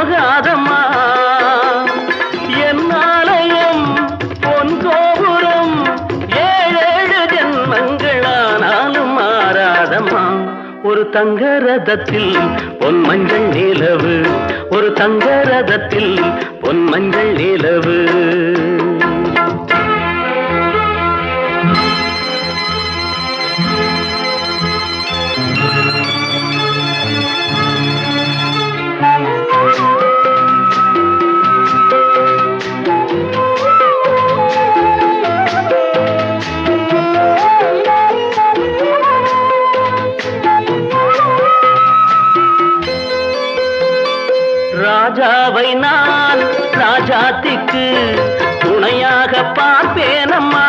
போகாதம்மா என் ஆலயம் பொன் கோபுரம் ஏழேழு ஜென்மங்களானாலும் மாறாதம்மா ஒரு தங்க ரதத்தில் பொன் மஞ்சள் நிலவு ஒரு தங்க ரதத்தில் பொன் மஞ்சள் நிலவு ராஜாவை நான் ராஜாத்திக்கு துணையாக பார்ப்பேனம்மா